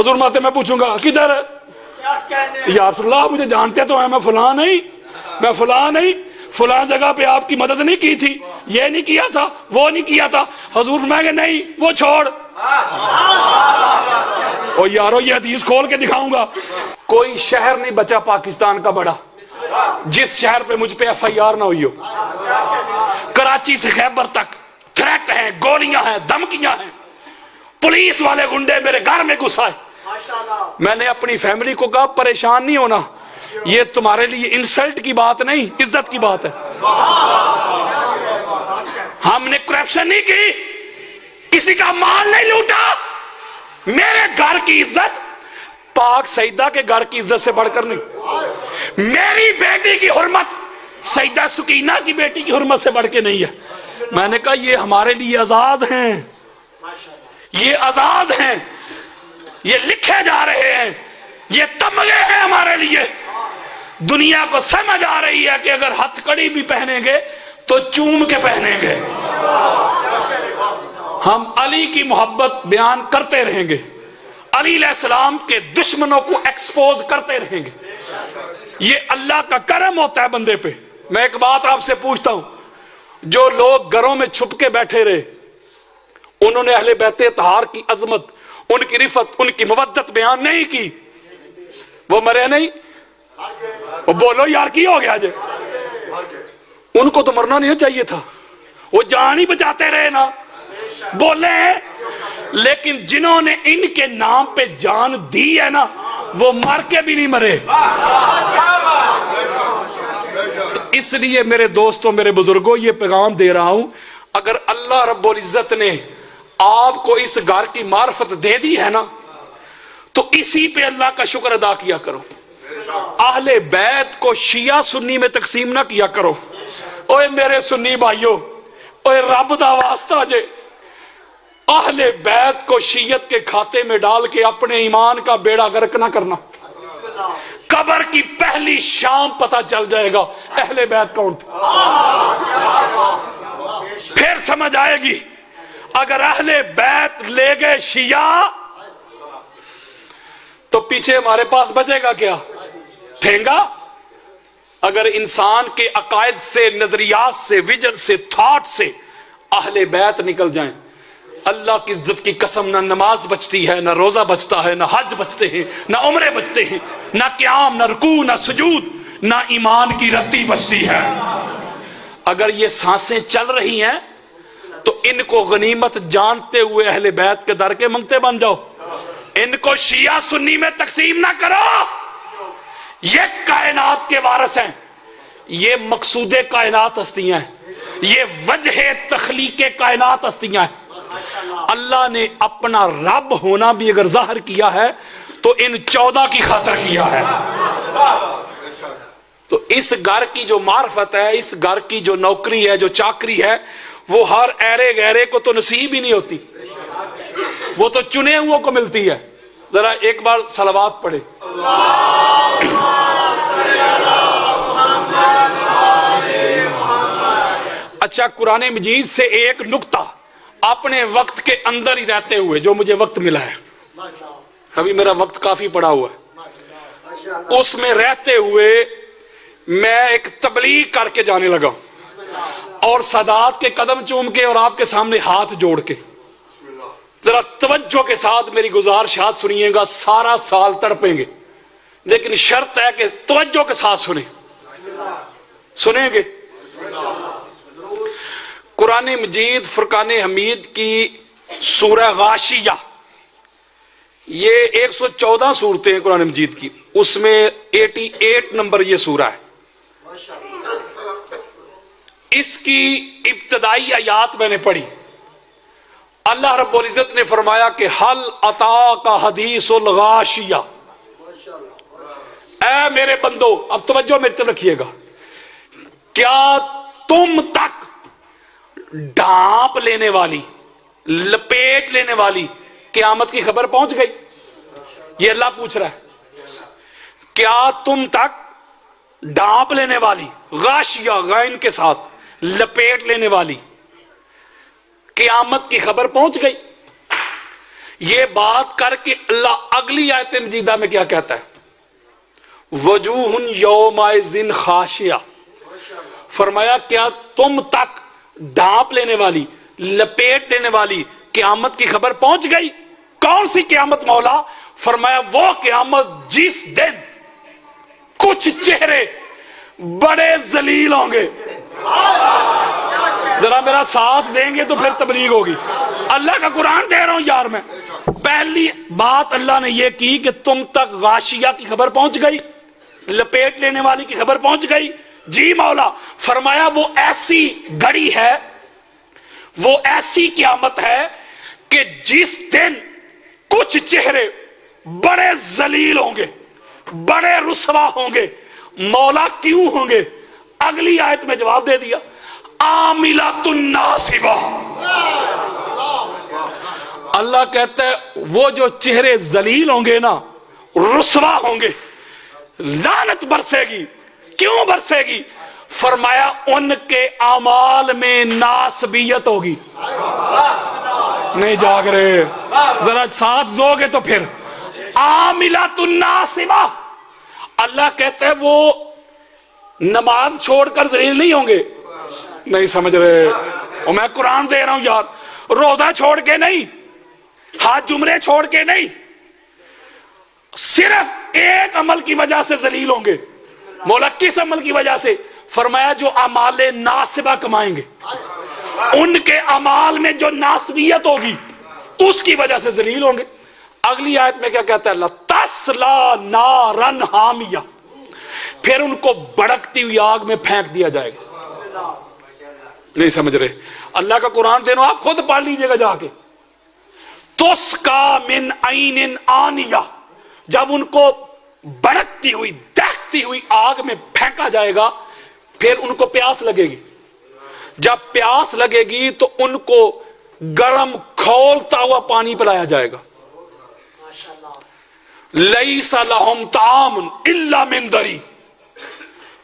حضور ماتے میں پوچھوں گا کدھر ہے؟ یا رسول اللہ مجھے جانتے تو ہیں میں فلاں نہیں فلاں جگہ پہ آپ کی مدد نہیں کی تھی، یہ نہیں کیا تھا، وہ نہیں کیا تھا۔ حضور میں کہ نہیں وہ چھوڑ، او یارو یہ حدیث کھول کے دکھاؤں گا۔ کوئی شہر نہیں بچا پاکستان کا بڑا جس شہر پہ مجھ پہ ایف آئی آر نہ ہوئی ہو۔ کراچی سے خیبر تک تھریٹ ہیں، گولیاں ہیں، دھمکیاں ہیں، پولیس والے گنڈے میرے گھر میں گھس آئے۔ میں نے اپنی فیملی کو کہا پریشان نہیں ہونا، یہ تمہارے لیے انسلٹ کی بات نہیں، عزت کی بات ہے۔ ہم نے کرپشن نہیں کی، کسی کا مال نہیں لوٹا۔ میرے گھر کی عزت پاک سیدہ کے گھر کی عزت سے بڑھ کر نہیں، میری بیٹی کی حرمت سیدہ سکینہ کی بیٹی کی حرمت سے بڑھ کے نہیں ہے۔ میں نے کہا یہ ہمارے لیے آزاد ہیں، یہ آزاد ہیں، یہ لکھے جا رہے ہیں، یہ تمغے ہیں ہمارے لیے۔ دنیا کو سمجھ آ رہی ہے کہ اگر ہتھ کڑی بھی پہنیں گے تو چوم کے پہنیں گے۔ ہم علی کی محبت بیان کرتے رہیں گے، علی علیہ السلام کے دشمنوں کو ایکسپوز کرتے رہیں گے۔ یہ اللہ کا کرم ہوتا ہے بندے پہ۔ میں ایک بات آپ سے پوچھتا ہوں، جو لوگ گھروں میں چھپ کے بیٹھے رہے، انہوں نے اہل بیت اطہار کی عظمت، ان کی رفت، ان کی مودت بیان نہیں کی، وہ مرے نہیں؟ وہ بولو یار کی ہو گیا جے؟ ان کو تو مرنا نہیں چاہیے تھا، وہ جان ہی بچاتے رہے نا، بولے ہیں۔ لیکن جنہوں نے ان کے نام پہ جان دی ہے نا، وہ مر کے بھی نہیں مرے۔ تو اس لیے میرے دوستوں، میرے بزرگوں، یہ پیغام دے رہا ہوں، اگر اللہ رب العزت نے آپ کو اس گھر کی معرفت دے دی ہے نا، تو اسی پہ اللہ کا شکر ادا کیا کرو۔ اہل بیت کو شیعہ سنی میں تقسیم نہ کیا کرو۔ اوے میرے سنی بھائیوں، اوے رب دا واسطہ جے، اہل بیت کو شیعت کے کھاتے میں ڈال کے اپنے ایمان کا بیڑا غرق نہ کرنا۔ قبر کی پہلی شام پتہ چل جائے گا اہل بیت کون تھے، پھر سمجھ آئے گی۔ اگر اہل بیت لے گئے شیعہ تو پیچھے ہمارے پاس بچے گا کیا؟ ٹھینگا۔ اگر انسان کے عقائد سے، نظریات سے، ویژن سے، تھاٹ سے اہل بیت نکل جائیں، اللہ کی عزت کی قسم نہ نماز بچتی ہے، نہ روزہ بچتا ہے، نہ حج بچتے ہیں، نہ عمرے بچتے ہیں، نہ قیام، نہ رکوع، نہ سجود، نہ ایمان کی رتی بچتی ہے۔ اگر یہ سانسیں چل رہی ہیں تو ان کو غنیمت جانتے ہوئے اہل بیت کے در کے منگتے بن جاؤ۔ ان کو شیعہ سنی میں تقسیم نہ کرو۔ یہ کائنات کے وارث ہیں، یہ مقصود کائنات ہستیاں ہیں، یہ وجہ تخلیق کائنات ہستیاں ہیں۔ اللہ نے اپنا رب ہونا بھی اگر ظاہر کیا ہے تو ان 14 کی خاطر کیا ہے۔ تو اس گھر کی جو معرفت ہے، اس گھر کی جو نوکری ہے، جو چاکری ہے، وہ ہر ایرے گہرے کو تو نصیب ہی نہیں ہوتی، وہ تو چنے ہوئے کو ملتی ہے۔ ذرا ایک بار صلوات پڑھے۔ اچھا، قرآن مجید سے ایک نقطہ اپنے وقت کے اندر ہی رہتے ہوئے، جو مجھے وقت ملا ہے، ابھی میرا وقت کافی پڑا ہوا ہے، اس میں رہتے ہوئے میں ایک تبلیغ کر کے جانے لگا، اور سادات کے قدم چوم کے اور آپ کے سامنے ہاتھ جوڑ کے ذرا توجہ کے ساتھ میری گزارشات سنیے گا۔ سارا سال تڑپیں گے، لیکن شرط ہے کہ توجہ کے ساتھ سنیں گے۔ قرآن مجید فرقان حمید کی سورہ غاشیہ، یہ 114 صورتیں ہیں قرآن مجید کی، اس میں 88 نمبر یہ سورہ ہے۔ اس کی ابتدائی آیات میں نے پڑھی، اللہ رب العزت نے فرمایا کہ حل اتاک حدیث الغاشیہ، اے میرے بندو، اب توجہ میری طرف رکھیے گا، کیا تم تک ڈھانپ لینے والی، لپیٹ لینے والی قیامت کی خبر پہنچ گئی؟ یہ اللہ پوچھ رہا ہے، کیا تم تک ڈھانپ لینے والی، غاشیہ غین کے ساتھ، لپیٹ لینے والی قیامت کی خبر پہنچ گئی؟ یہ بات کر کے اللہ اگلی آیت مجیدہ میں کیا کہتا ہے؟ وجوہ یومئذ خاشعہ، فرمایا کیا تم تک ڈھانپ لینے والی، لپیٹ لینے والی قیامت کی خبر پہنچ گئی؟ کون سی قیامت مولا؟ فرمایا وہ قیامت جس دن کچھ چہرے بڑے ذلیل ہوں گے. ذرا میرا ساتھ دیں گے تو پھر تبلیغ ہوگی. اللہ کا قرآن دے رہا ہوں یار میں. پہلی بات اللہ نے یہ کی کہ تم تک غاشیہ کی خبر پہنچ گئی، لپیٹ لینے والی کی خبر پہنچ گئی. جی مولا. فرمایا وہ ایسی گھڑی ہے، وہ ایسی قیامت ہے کہ جس دن کچھ چہرے بڑے ذلیل ہوں گے، بڑے رسوا ہوں گے. مولا کیوں ہوں گے؟ اگلی آیت میں جواب دے دیا، عاملۃ ناصبہ. اللہ کہتا ہے وہ جو چہرے ذلیل ہوں گے نا، رسوا ہوں گے، لعنت برسے گی. کیوں برسے گی؟ فرمایا ان کے اعمال میں ناسبیت ہوگی. نہیں جاگ رہے، ذرا ساتھ دو گے تو پھر. عاملۃ ناصبہ. اللہ کہتا ہے وہ نماز چھوڑ کر ذلیل نہیں ہوں گے. نہیں سمجھ رہے، اور میں قرآن دے رہا ہوں یار. روزہ چھوڑ کے نہیں، حج جمرے چھوڑ کے نہیں، صرف ایک عمل کی وجہ سے ذلیل ہوں گے. مولا کس عمل کی وجہ سے؟ فرمایا جو اعمال ناصبہ کمائیں گے، ان کے اعمال میں جو ناسبیت ہوگی اس کی وجہ سے ذلیل ہوں گے. اگلی آیت میں کیا کہتا ہے اللہ؟ تسلا نارن حامیہ. پھر ان کو بھڑکتی ہوئی آگ میں پھینک دیا جائے گا. نہیں سمجھ رہے، اللہ کا قرآن دے رہا ہوں، آپ خود پڑھ لیجئے گا جا کے. تسقا من عین آنیہ. جب ان کو بھڑکتی ہوئی دہتی ہوئی آگ میں پھینکا جائے گا، پھر ان کو پیاس لگے گی. جب پیاس لگے گی تو ان کو گرم کھولتا ہوا پانی پلایا جائے گا. لیس لہم طعام الا من ضریع.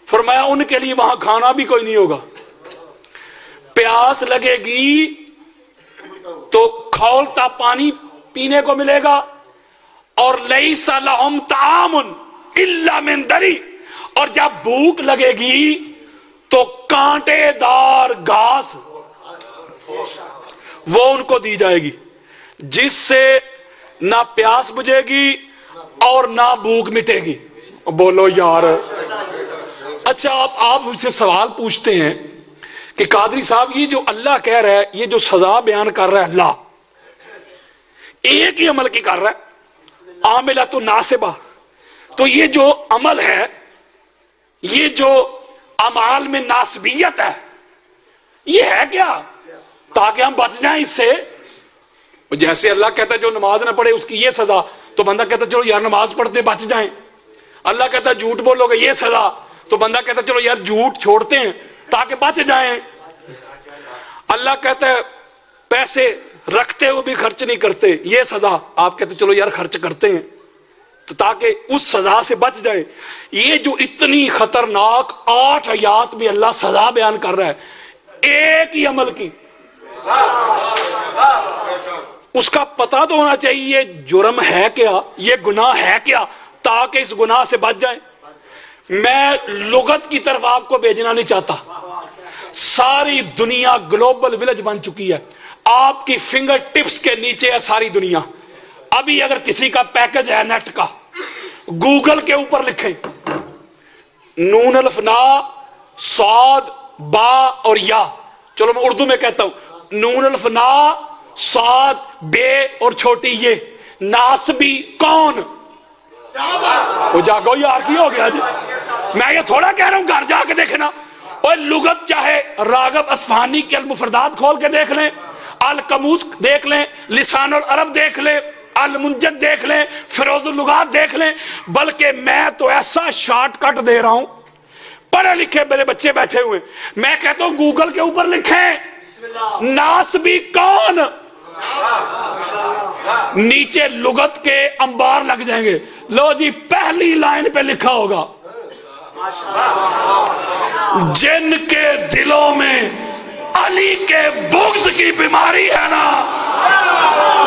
فرمایا ان کے لیے وہاں کھانا بھی کوئی نہیں ہوگا. پیاس لگے گی تو کھولتا پانی پینے کو ملے گا. اور لیس لہم طعام الا من ضریع. اور جب بھوک لگے گی تو کانٹے دار گھاس وہ ان کو دی جائے گی، جس سے نہ پیاس بجھے گی اور نہ بھوک مٹے گی. بولو یار. اچھا آپ مجھ سے سوال پوچھتے ہیں کہ قادری صاحب یہ جو اللہ کہہ رہا ہے، یہ جو سزا بیان کر رہا ہے اللہ، ایک ہی عمل کی کر رہا ہے، عاملۃ ناصبہ. تو یہ جو عمل ہے، یہ جو اعمال میں ناسبیت ہے، یہ ہے کیا؟ تاکہ ہم بچ جائیں اس سے. جیسے اللہ کہتا ہے جو نماز نہ پڑھے اس کی یہ سزا، تو بندہ کہتا چلو یار نماز پڑھتے بچ جائیں. اللہ کہتا ہے جھوٹ بولو گے یہ سزا، تو بندہ کہتا چلو یار جھوٹ چھوڑتے ہیں تاکہ بچ جائیں. اللہ کہتا ہے پیسے رکھتے ہوئے بھی خرچ نہیں کرتے، یہ سزا. آپ کہتے چلو یار خرچ کرتے ہیں تو تاکہ اس سزا سے بچ جائے. یہ جو اتنی خطرناک 8 آیات میں اللہ سزا بیان کر رہا ہے ایک ہی عمل کی، اس کا پتہ تو ہونا چاہیے یہ جرم ہے کیا، یہ گناہ ہے کیا، تاکہ اس گناہ سے بچ جائیں. میں لغت کی طرف آپ کو بھیجنا نہیں چاہتا. ساری دنیا گلوبل ولیج بن چکی ہے، آپ کی فنگر ٹپس کے نیچے ہے ساری دنیا. ابھی اگر کسی کا پیکج ہے نیٹ کا، گوگل کے اوپر لکھیں نون الف نا صاد با اور یا. چلو میں اردو میں کہتا ہوں نون الف نا صاد بے اور چھوٹی یہ. ناسبی کون؟ وہ جاگو یار کی ہو گیا جی. میں یہ تھوڑا کہہ رہا ہوں گھر جا کے دیکھنا. اور لغت چاہے راغب اصفہانی کے المفردات کھول کے دیکھ لیں، القاموس دیکھ لیں، لسان العرب دیکھ لیں، المنجد دیکھ لیں، فیروز اللغات دیکھ لیں. بلکہ میں تو ایسا شارٹ کٹ دے رہا ہوں، پڑھے لکھے میرے بچے بیٹھے ہوئے، میں کہتا ہوں گوگل کے اوپر لکھیں ناسبی کون، نیچے لغت کے انبار لگ جائیں گے. لو جی پہلی لائن پہ لکھا ہوگا جن کے دلوں میں علی کے بغض کی بیماری ہے نا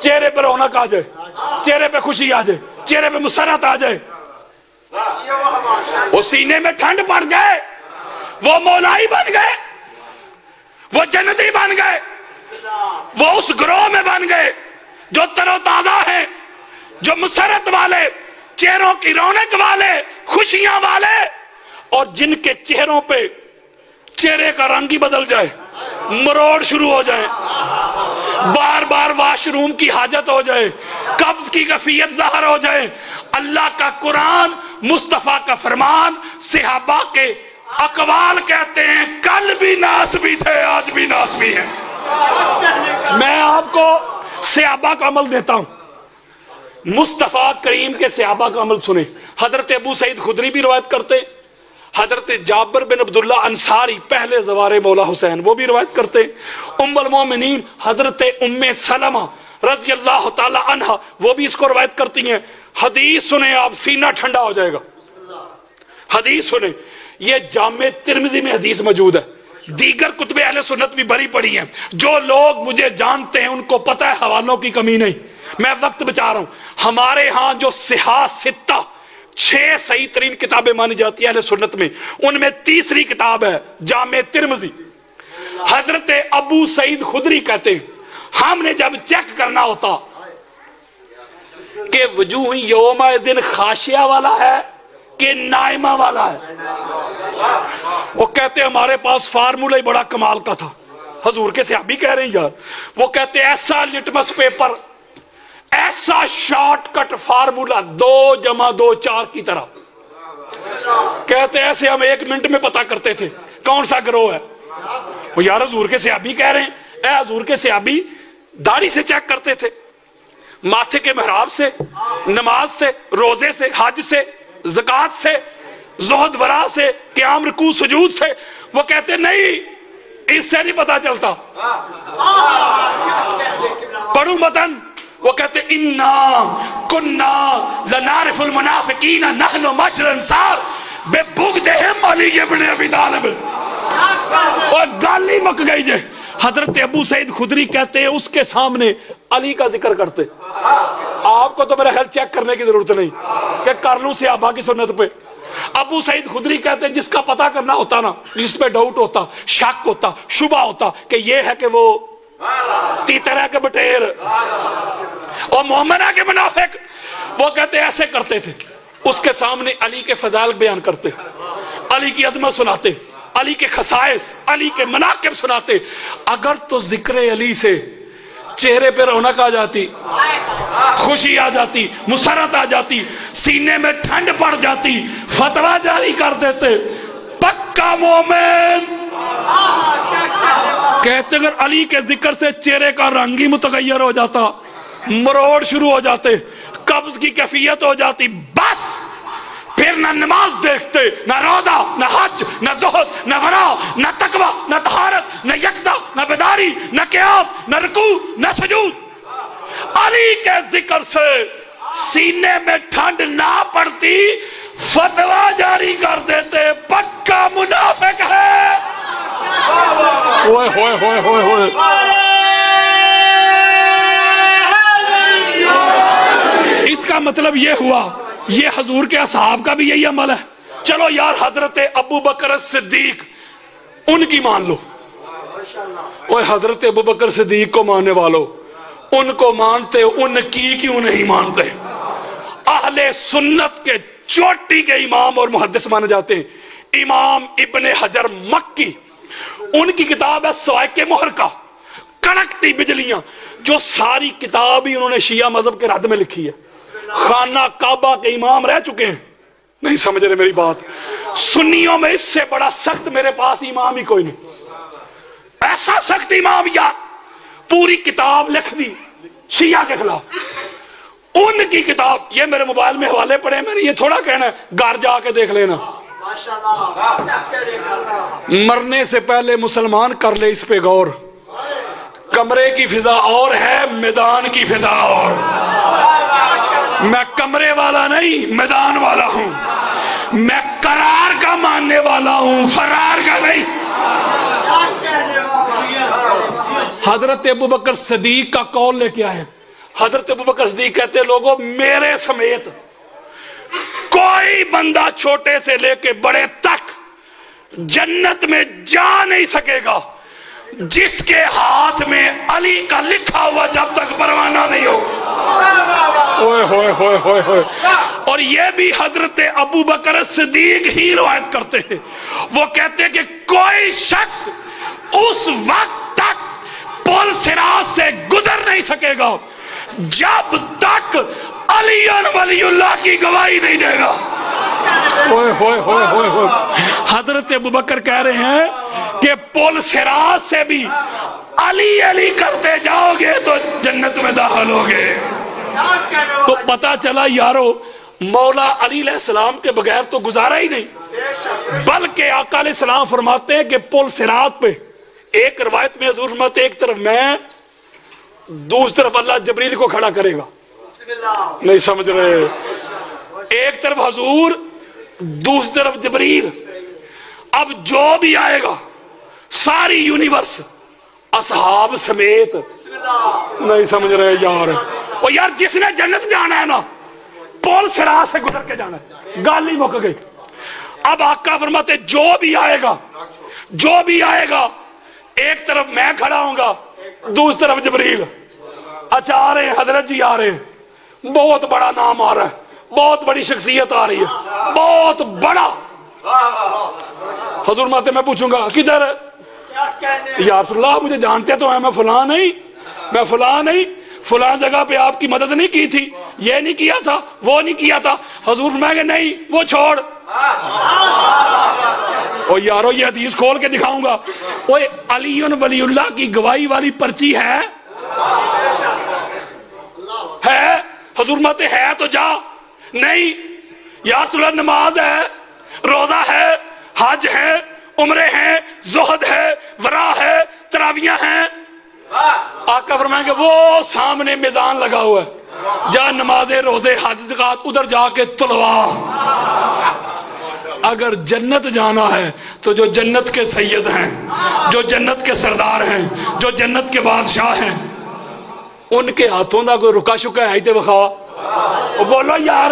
چہرے پہ رونق آ جائے، چہرے پہ خوشی آ جائے، چہرے پہ مسرت آ جائے، وہ سینے میں ٹھنڈ پڑ گئے، وہ مولائی بن گئے، وہ جنتی بن گئے، وہ اس گروہ میں بن گئے جو تر و تازہ ہیں، جو مسرت والے، چہروں کی رونق والے، خوشیاں والے، اور جن کے چہروں پہ چہرے کا رنگ ہی بدل جائے، مروڑ شروع ہو جائے، بار بار واش روم کی حاجت ہو جائے، قبض کی کیفیت ظاہر ہو جائے۔ اللہ کا قرآن، مصطفیٰ کا فرمان، صحابہ کے اقوال کہتے ہیں کل بھی ناس بھی تھے، آج بھی ناس بھی ہیں۔ میں آپ کو صحابہ کا عمل دیتا ہوں، مصطفیٰ کریم کے صحابہ کا عمل سنیں۔ حضرت ابو سعید خدری بھی روایت کرتے ہیں، حضرت جابر بن عبداللہ انصاری پہلے زوار مولا حسین وہ بھی روایت کرتے ہیں، ام المومنین حضرت ام سلمہ رضی اللہ تعالی عنہ وہ بھی اس کو روایت کرتی ہیں۔ حدیث سنیں آپ، سینہ ٹھنڈا ہو جائے گا۔ حدیث سنیں، یہ جامع ترمذی میں حدیث موجود ہے، دیگر کتب اہل سنت بھی بھری پڑی ہیں۔ جو لوگ مجھے جانتے ہیں ان کو پتہ ہے حوالوں کی کمی نہیں، میں وقت بچا رہا ہوں۔ ہمارے ہاں جو صحاح ستہ 6 صحیح ترین کتابیں مانی جاتی ہیں اہل سنت میں، ان میں تیسری کتاب ہے جامع ترمذی۔ حضرت ابو سعید خدری کہتے ہیں ہم نے جب چیک کرنا ہوتا کہ وجوہ یومئذ خاشعہ والا ہے کہ نائمہ والا ہے، وہ کہتے ہیں ہمارے پاس فارمولہ ہی بڑا کمال کا تھا، حضور کے صحابی کہہ رہے ہیں یار، وہ کہتے ہیں ایسا لٹمس پیپر، ایسا شارٹ کٹ فارمولا 2 + 2 4 کی طرح، کہتے ہیں ایسے ہم 1 منٹ میں پتا کرتے تھے کون سا گروہ ہے۔ وہ یار حضور کے صحابی کہہ رہے ہیں، اے حضور کے صحابی داڑھی سے چیک کرتے تھے، ماتھے کے محراب سے، نماز سے، روزے سے، حج سے، زکوٰۃ سے، زہد ورع سے، قیام رکوع سجود سے۔ وہ کہتے نہیں، اس سے نہیں پتا چلتا، پڑھو متن، وہ کہتے انا کنا لنعرف المنافقین نحن معشر انصار ببغضہم علی ابن ابی طالب۔ اور گالی مک گئی جے۔ حضرت ابو سعید خدری کہتے ہیں اس کے سامنے علی کا ذکر کرتے۔ آپ کو تو میرا خیال چیک کرنے کی ضرورت نہیں کہ کر لوں صحابہ کی سنت پہ۔ ابو سعید خدری کہتے ہیں جس کا پتہ کرنا ہوتا نا، جس پہ ڈاؤٹ ہوتا، شک ہوتا، شبہ ہوتا کہ یہ ہے کہ وہ تیتر ہے کہ بٹیر اور مومن ہے کہ منافق، وہ کہتے ایسے کرتے تھے۔ اس کے سامنے علی کے فضائل بیان کرتے، علی کی عظمت سناتے، علی کے خصائص، علی کے مناقب سناتے۔ اگر تو ذکر علی سے چہرے پہ رونق آ جاتی، خوشی آ جاتی، مسرت آ جاتی، سینے میں ٹھنڈ پڑ جاتی، فتویٰ جاری کر دیتے، پکا مومن۔ کہتے اگر علی کے ذکر سے چہرے کا رنگ ہی متغیر ہو جاتا، مروڑ شروع ہو جاتے، قبض کی کیفیت ہو جاتی، بس پھر نہ نماز دیکھتے، نہ روزہ، نہ حج، نہ زہد، نہ ورع، نہ تقوی، نہ طہارت، نہ یقظہ، نہ بیداری، نہ قیام، نہ رکوع، نہ سجود۔ علی کے ذکر سے سینے میں ٹھنڈ نہ پڑتی، فتویٰ جاری کر دیتے، پکا منافق ہے۔ ہوئے ہوئے ہوئے ہوئے ہوئے، اس کا مطلب یہ ہوا یہ حضور کے اصحاب کا بھی یہی عمل ہے۔ چلو یار حضرت ابو بکر صدیق ان کی مان لو، اوہ حضرت ابو بکر صدیق کو ماننے والوں ان کو مانتے، ان کی کیوں نہیں مانتے؟ اہل سنت کے چوٹی کے امام اور محدث مانے جاتے ہیں امام ابن حجر مکی، ان کی کتاب ہے صواعق محرقہ، کڑکتی بجلیاں، جو ساری کتاب ہی انہوں نے شیعہ مذہب کے رد میں لکھی ہے۔ خانہ کعبہ کے امام رہ چکے ہیں، نہیں سمجھ رہے میری بات؟ سنیوں میں اس سے بڑا سخت میرے پاس امام ہی کوئی نہیں، ایسا سخت امام، یا پوری کتاب لکھ دی شیعہ کے خلاف۔ ان کی کتاب، یہ میرے موبائل میں حوالے پڑے، میں نے یہ تھوڑا کہنا ہے گھر جا کے دیکھ لینا، مرنے سے پہلے مسلمان کر لے اس پہ غور۔ کمرے کی فضا اور ہے، میدان کی فضا اور۔ میں کمرے والا نہیں، میدان والا ہوں، میں قرار کا ماننے والا ہوں، فرار کا نہیں۔ حضرت ابوبکر صدیق کا قول لے کے آئے. حضرت ابوبکر صدیق کہتے ہیں لوگوں میرے سمیت کوئی بندہ چھوٹے سے لے کے بڑے تک جنت میں جا نہیں سکے گا جس کے ہاتھ میں علی کا لکھا ہوا جب تک پروانہ نہیں ہو. اوئے ہوئے ہوئے ہوئے ہوئے. اور یہ بھی حضرت ابوبکر صدیق ہی روایت کرتے ہیں. وہ کہتے ہیں کہ کوئی شخص اس وقت تک پل صراط سے گزر نہیں سکے گا جب تک علی ولی اللہ کی گواہی نہیں دے گا. اوئے ہوئے ہوئے ہوئے ہوئے. حضرت ابوبکر کہہ رہے ہیں کہ پل صراط سے بھی علی علی کرتے جاؤ گے تو جنت میں داخل ہوگے. تو پتا چلا یارو مولا علی علیہ السلام کے بغیر تو گزارا ہی نہیں. بلکہ آقا علیہ السلام فرماتے ہیں کہ پل صراط پہ ایک روایت میں حضور فرماتے ایک طرف میں دوسری طرف اللہ جبریل کو کھڑا کرے گا. نہیں سمجھ رہے. ایک طرف حضور دوسری طرف جبریل. اب جو بھی آئے گا ساری یونیورس اصحاب سمیت. نہیں سمجھ رہے یار. اور یار جس نے جنت جانا ہے نا پول صراط سے گزر کے جانا ہے. گال نہیں مک گئی. اب آقا فرماتے جو بھی آئے گا ایک طرف میں کھڑا ہوں گا دوسری طرف جبریل. اچھا آ رہے ہیں حضرت جی آ رہے ہیں. بہت بڑا نام آ رہا ہے. بہت بڑی شخصیت آ رہی ہے. بہت بڑا. حضور ماتے میں پوچھوں گا کدھر یا رسول اللہ مجھے جانتے تو ہیں میں فلاں نہیں فلاں جگہ پہ آپ کی مدد نہیں کی تھی یہ نہیں کیا تھا وہ نہیں کیا تھا. حضور فرمائیں گے نہیں وہ چھوڑ. اور یارو یہ حدیث کھول کے دکھاؤں گا. اوے علی ولی اللہ کی گواہی والی پرچی ہے. حضور ماتے ہے تو جا. نہیں یا رسول اللہ نماز ہے روزہ ہے حج ہے عمرے ہیں زہد ہے ورا ہے تراویاں ہیں. آقا فرمائیں کہ وہ سامنے میزان لگا ہوا ہے جا نمازیں روزے حج زکات ادھر جا کے تلوا. اگر جنت جانا ہے تو جو جنت کے سید ہیں جو جنت کے سردار ہیں جو جنت کے بادشاہ ہیں ان کے ہاتھوں دا کوئی رکا شکا ہے تے بخوا. بولو یار.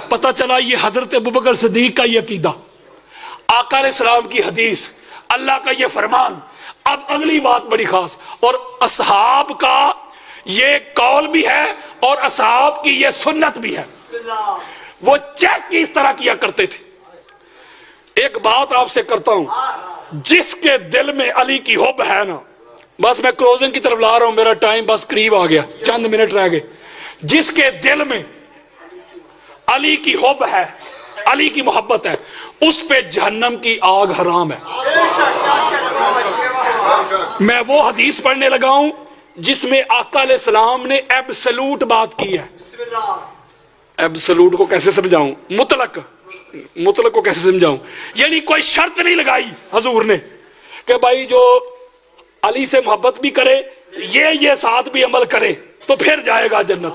پتہ چلا یہ حضرت ابوبکر صدیق کا یہ عقیدہ آقا علیہ السلام کی حدیث اللہ کا یہ فرمان. اب اگلی بات بڑی خاص اور اصحاب کا یہ قول بھی ہے اور اصحاب کی یہ سنت بھی ہے. وہ چیک کی اس طرح کیا کرتے تھے. ایک بات آپ سے کرتا ہوں جس کے دل میں علی کی حب ہے نا بس میں کلوزنگ کی طرف لا رہا ہوں میرا ٹائم بس قریب آ گیا چند منٹ رہ گئے. جس کے دل میں علی کی حب ہے علی کی محبت ہے اس پہ جہنم کی آگ حرام ہے. میں وہ حدیث پڑھنے لگا ہوں جس میں آقا علیہ السلام نے ایبسلوٹ بات کی ہے. ایبسلوٹ کو کیسے سمجھاؤں مطلق کو کیسے سمجھاؤں یعنی کوئی شرط نہیں لگائی حضور نے کہ بھائی جو علی سے محبت بھی کرے یہ ساتھ بھی عمل کرے تو پھر جائے گا جنت.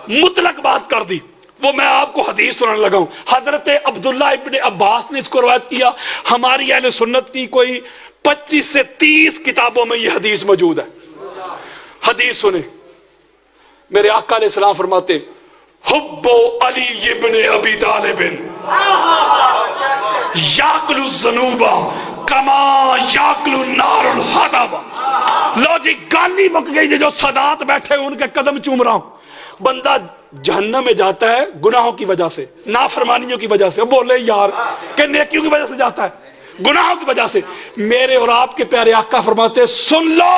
مطلق بات کر دی. وہ میں آپ کو حدیث سنانے لگا ہوں. حضرت عبداللہ ابن عباس نے اس کو روایت کیا. ہماری اہل سنت کی کوئی 25 سے 30 کتابوں میں یہ حدیث موجود ہے. حدیث سنیں. میرے آقا علیہ السلام فرماتے حب علی ابن ابی طالب یاکل الذنوب کما یاکل النار الحطب. لو جی گالی مک گئی جو سادات بیٹھے ان کے قدم چوم رہا ہوں. بندہ جہنم میں جاتا ہے گناہوں کی وجہ سے نافرمانیوں کی وجہ سے. بولے یار کہ نیکیوں کی وجہ سے جاتا ہے گناہوں کی وجہ سے. میرے اور آپ کے پیارے آقا فرماتے سن لو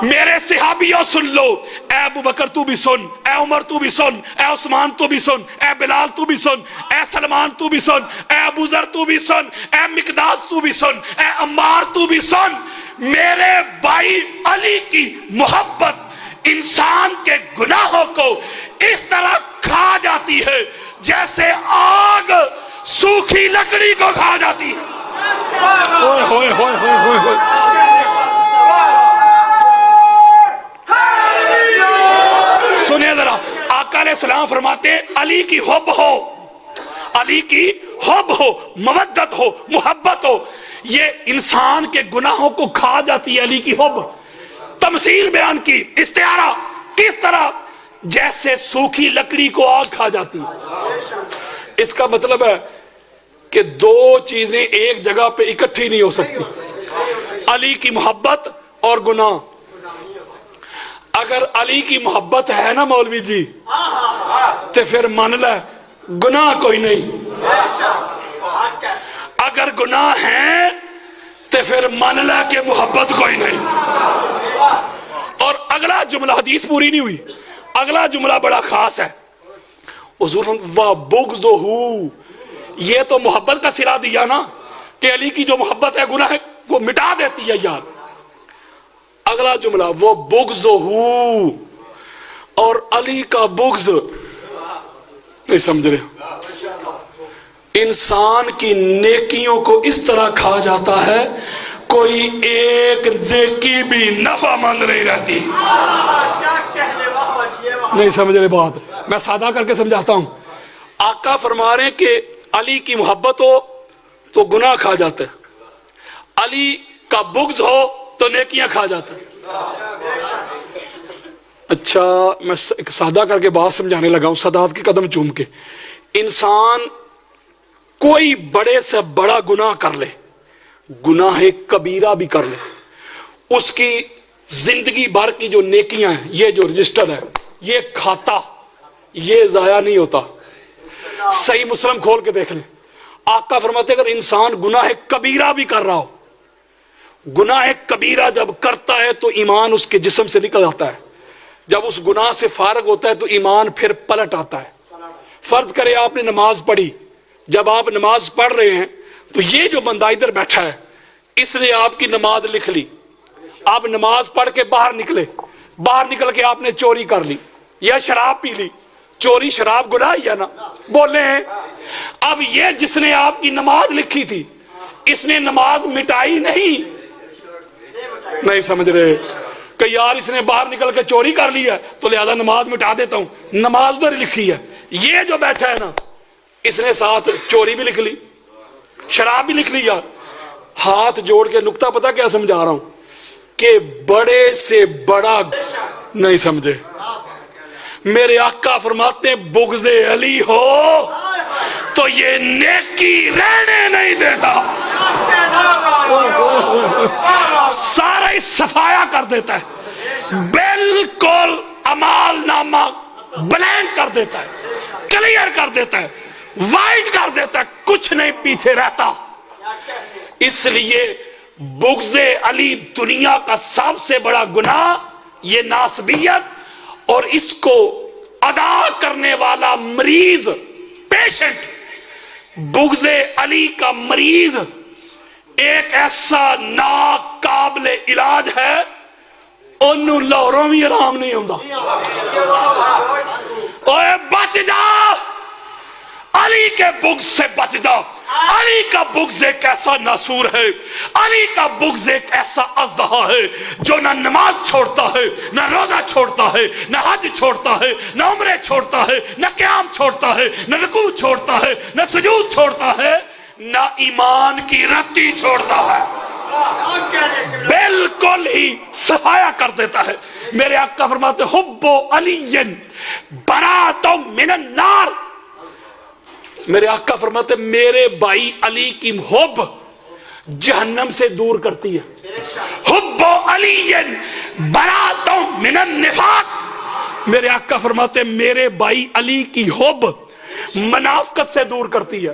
میرے صحابیوں سن لو. اے ابو بکر تو بھی سن اے عمر تو بھی سن اے عثمان تو بھی سن اے بلال تو بھی سن اے سلمان تو بھی سن اے ابو ذر تو بھی سن اے مقداد تو بھی سن اے عمار تو بھی سن. میرے بھائی علی کی محبت انسان کے گناہوں کو اس طرح کھا جاتی ہے جیسے آگ سوکھی لکڑی کو کھا جاتی ہے. سنیں ذرا آقا علیہ السلام فرماتے علی کی حب ہو مودت ہو محبت ہو یہ انسان کے گناہوں کو کھا جاتی ہے علی کی حب. تمثیل بیان کی, استعارہ, کس طرح؟ جیسے سوکھی لکڑی کو آگ کھا جاتی. اس کا مطلب ہے کہ دو چیزیں ایک جگہ پہ اکٹھی نہیں ہو سکتی, علی کی محبت اور گناہ. اگر علی کی محبت ہے نا مولوی جی, تو پھر مان لے گناہ کوئی نہیں. اگر گناہ ہے تو پھر مان لے کہ محبت کوئی نہیں. اور اگلا جملہ, حدیث پوری نہیں ہوئی, اگلا جملہ بڑا خاص ہے. حضور وَبُغْضُهُ, یہ تو محبت کا صلہ دیا نا کہ علی کی جو محبت ہے گناہ ہے وہ مٹا دیتی ہے یار. اگلا جملہ وَبُغْضُهُ, اور علی کا بغض نہیں سمجھ رہے. انسان کی نیکیوں کو اس طرح کھا جاتا ہے کوئی ایک نیکی بھی نفع مند نہیں رہتی. نہیں سمجھ رہے بات, میں سادہ کر کے سمجھاتا ہوں. آقا فرما رہے ہیں کہ علی کی محبت ہو تو گناہ کھا جاتا ہے, علی کا بغض ہو تو نیکیاں کھا جاتا ہے. اچھا میں ایک سادہ کر کے بات سمجھانے لگا ہوں, سادات کے قدم چوم کے. انسان کوئی بڑے سے بڑا گناہ کر لے, گناہ کبیرہ بھی کر لے, اس کی زندگی بھر کی جو نیکیاں ہیں, یہ جو رجسٹر ہے, یہ کھاتا, یہ ضائع نہیں ہوتا. صحیح مسلم کھول کے دیکھ لیں, آقا فرماتے اگر انسان گناہ کبیرہ بھی کر رہا ہو, گناہ کبیرہ جب کرتا ہے تو ایمان اس کے جسم سے نکل آتا ہے. جب اس گناہ سے فارغ ہوتا ہے تو ایمان پھر پلٹ آتا ہے. فرض کرے آپ نے نماز پڑھی, جب آپ نماز پڑھ رہے ہیں تو یہ جو بندہ ادھر بیٹھا ہے اس نے آپ کی نماز لکھ لی. آپ نماز پڑھ کے باہر نکلے, باہر نکل کے آپ نے چوری کر لی یا شراب پی لی. چوری شراب گناہ ہے نا, بولے ہیں. اب یہ جس نے آپ کی نماز لکھی تھی اس نے نماز مٹائی نہیں. نہیں سمجھ رہے کہ یار اس نے باہر نکل کے چوری کر لی ہے تو لہذا نماز مٹا دیتا ہوں, نماز ادھر لکھی ہے. یہ جو بیٹھا ہے نا اس نے ساتھ چوری بھی لکھ لی, شراب بھی لکھ لی. یار ہاتھ جوڑ کے نقطہ پتہ کیا سمجھا رہا ہوں کہ بڑے سے بڑا, نہیں سمجھے. میرے آقا فرماتے ہیں بغض علی ہو تو یہ نیکی رہنے نہیں دیتا, سارا ہی صفایا کر دیتا ہے, بالکل اعمال نامہ بلینک کر دیتا ہے, کلیئر کر دیتا ہے, وائٹ کر دیتا ہے, کچھ نہیں پیچھے رہتا. اس لیے بغض علی دنیا کا سب سے بڑا گناہ یہ ناسبیت, اور اس کو ادا کرنے والا مریض, پیشنٹ, بغض علی کا مریض ایک ایسا ناقابل علاج ہے, انہوں لاہوروں بھی آرام نہیں ہوتا. اوے بچ جا, علی کے بغض سے بچ جا. علی کا بغض ایک ایسا ناسور ہے, علی کا بغض ایک ایسا اژدہا ہے جو نہ نماز چھوڑتا ہے, نہ روزہ چھوڑتا ہے, نہ حج چھوڑتا ہے, نہ عمرے چھوڑتا ہے, نہ قیام چھوڑتا ہے, نہ رکوع چھوڑتا ہے, نہ سجود چھوڑتا ہے, نہ ایمان کی رتی چھوڑتا ہے. بالکل ہی صفایا کر دیتا ہے. میرے آقا فرماتے حب علی برات من النار, میرے آقا فرماتے میرے بھائی علی کی حب جہنم سے دور کرتی ہے. حب علی برات من النفاق, میرے آقا فرماتے میرے بھائی علی کی حب منافقت سے دور کرتی ہے.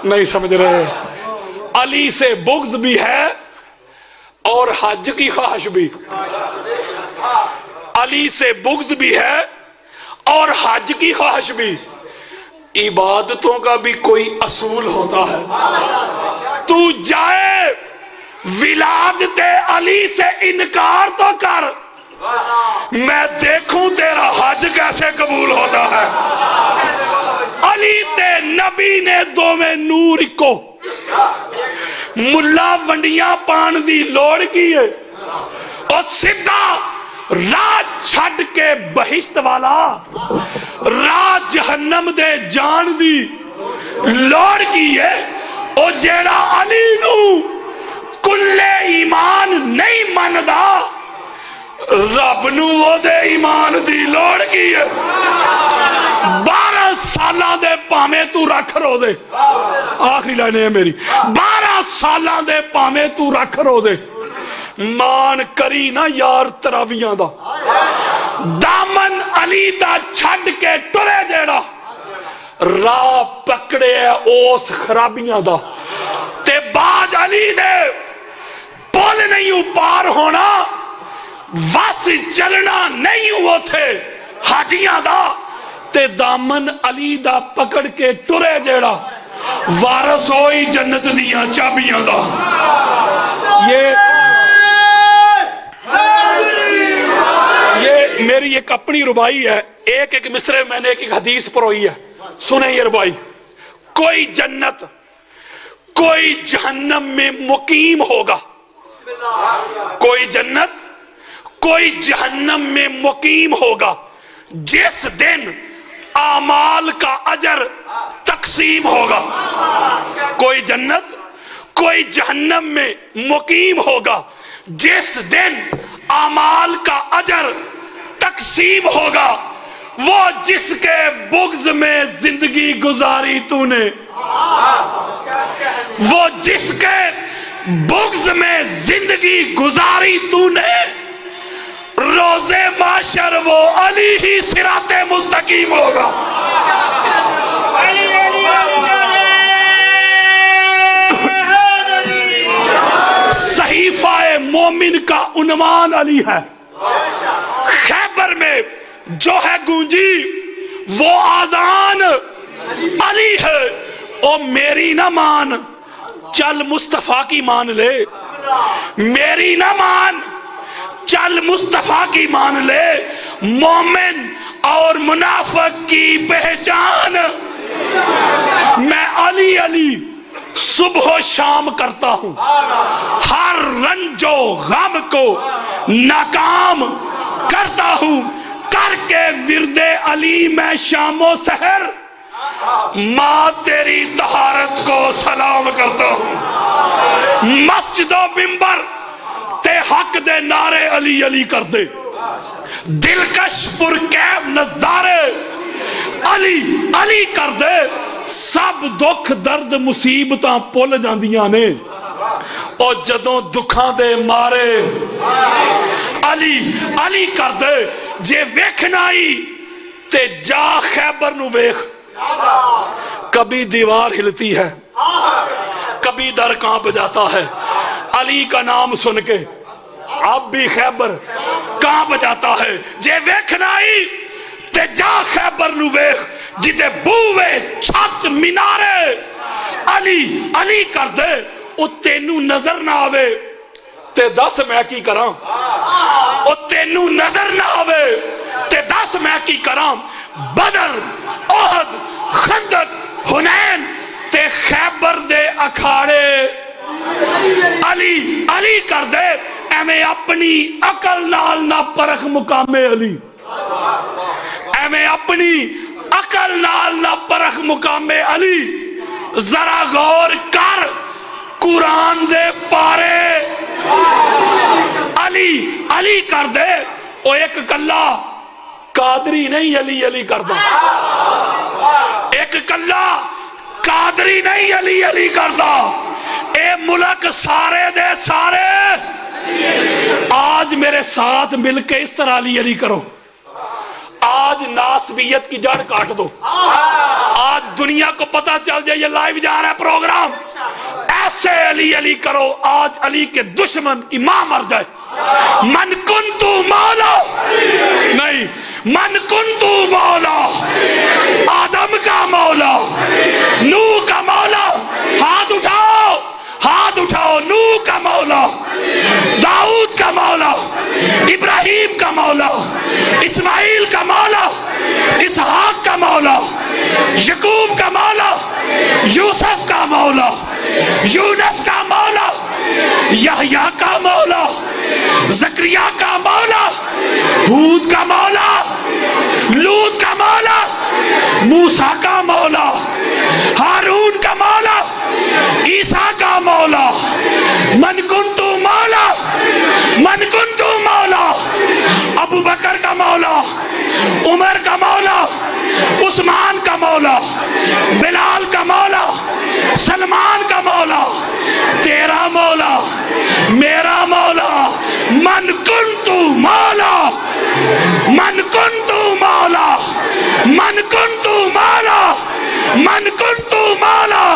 نہیں سمجھ رہے, علی سے بغض بھی ہے اور حج کی خواہش بھی. علی سے بغض بھی ہے اور حج کی خواہش بھی. عبادتوں کا بھی کوئی اصول ہوتا ہے. تو جائے ولادت علی سے انکار تو کر, میں دیکھوں تیرا حج کیسے قبول ہوتا ہے. علی تے نبی نے دو میں نور کو ملا ونڈیاں پان دی لوڑ کی ہے, اور سیدھا راہ چھڈ کے بہشت والا راہ جہنم دے جان دی لوڑ کی ہے. او جیڑا علی نو کلے ایمان نہیں مندا رب نو وہ دے ایمان دی لوڑ کی ہے 12 سالاں دے پامے تو رکھ رو دے آخری لائن ہے میری 12 سالاں دے پامے تو رکھ رو دے مان کری نا یار تراویاں دا دامن علی دا چھڈ کے ٹرے جیڑا راہ پکڑے اس خرابیاں دا تے باج علی دے پول نہیں پار ہونا واس چلنا نہیں وہ تھے حاجیاں دا تے دامن علی دا پکڑ کے ٹرے جیڑا وارث ہوئی جنت دیاں چابیاں دا یہ میری ایک اپنی ربائی ہے ایک مصرے میں نے ایک حدیث پروئی ہے سنیں یہ ربائی کوئی جنت کوئی جہنم میں مقیم ہوگا کوئی جنت کوئی جہنم میں مقیم ہوگا جس دن اعمال کا اجر تقسیم ہوگا کوئی جنت کوئی جہنم میں مقیم ہوگا جس دن اعمال کا اجر تقسیم ہوگا وہ جس کے بغض میں زندگی گزاری تو نے وہ جس کے بغض میں زندگی گزاری تو نے روز معاشر وہ علی ہی صراط مستقیم ہوگا صحیفہ مومن کا عنوان علی ہے خیبر میں جو ہے گونجی وہ آذان علی ہے او میری نہ مان چل مصطفیٰ کی مان لے میری نہ مان چل مصطفیٰ کی مان لے مومن اور منافق کی پہچان میں علی علی صبح و شام کرتا ہوں ہر رنج و غم کو ناکام کرتا ہوں کر کے ورد علی میں شام و سحر ماں تیری طہارت کو سلام کرتا ہوں مسجد و منبر تے حق دے نعرے علی علی کر دے دلکش پرکیف نظارے علی علی کر دے سب دکھ درد مصیبتاں پل جاندیاں نے او جدوں دکھاں دے مارے علی علی کر دے جے ویکھنا ہی تے جا خیبر نو ویکھ کبھی دیوار ہلتی ہے کبھی در کانپ جاتا ہے علی کا نام سن کے اب بھی خیبر کانپ جاتا ہے جے ویکھنا ہی تے جا خیبر نو ویکھ جتے بوے چھت مینارے علی علی کر دے او تینو نظر نہ آوے تے دس میں کی کراں او تینو نظر نہ آوے تے دس میں کی کراں بدر احد خندق حنین تے خیبر دے اکھاڑے علی علی کر دے ایویں اپنی عقل نال نہ پرکھ مقام علی ایویں اپنی عقل نال نہ پرکھ مقام علی ذرا غور کر قرآن دے پارے علی علی کر دے او ایک کلا قادری نہیں علی علی کردا ایک کلا قادری نہیں علی علی کردا اے ملک سارے دے سارے آج میرے ساتھ مل کے اس طرح علی علی کرو آج ناسبیت کی جڑ کاٹ دو آج دنیا کو پتا چل جائے یہ لائیو جا رہا ہے پروگرام ایسے علی علی کرو آج علی کے دشمن کی ماں مر جائے من کنتو مولا نہیں من کنتو مولا آدم کا مولا نوح کا مولا ہاتھ اٹھاؤ نوح کا مولا داؤد کا مولا ابراہیم کا مولا اسماعیل کا مولا اسحاق کا مولا یعقوب کا مولا یوسف کا مولا یونس کا مولا یحییٰ کا مولا زکریا کا مولا ہود کا مولا لوط کا مولا موسیٰ کا مولا ہارون کا مولا عیسیٰ کا مولا من کن عمر کا مولا، عثمان کا مولا، بلال کا مولا، سلمان کا مولا، تیرا مولا، میرا مولا، من کنتو مولا، من کنتو مولا، من کنتو مولا، من کنتو مولا،